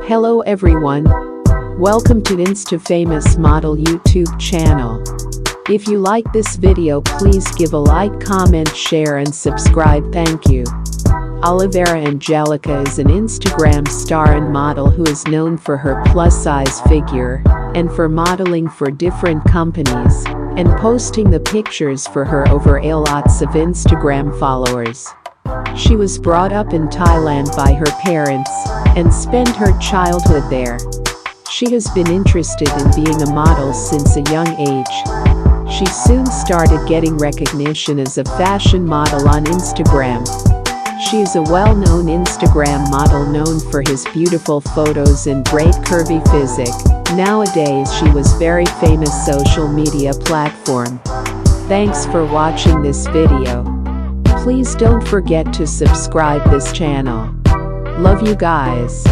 Hello everyone. Welcome to Insta Famous Model YouTube channel. If you like this video, please give a like, comment, share and subscribe. Thank you. Oliveira Angelica is an Instagram star and model who is known for her plus-size figure and for modeling for different companies and posting the pictures for her over lots of Instagram followers. She was brought up in Thailand by her parents and spent her childhood there. She has been interested in being a model since a young age. She soon started getting recognition as a fashion model on Instagram. She is a well-known Instagram model known for his beautiful photos and great curvy physique. Nowadays she was very famous social media platform. Thanks for watching this video. Please don't forget to subscribe this channel. Love you guys.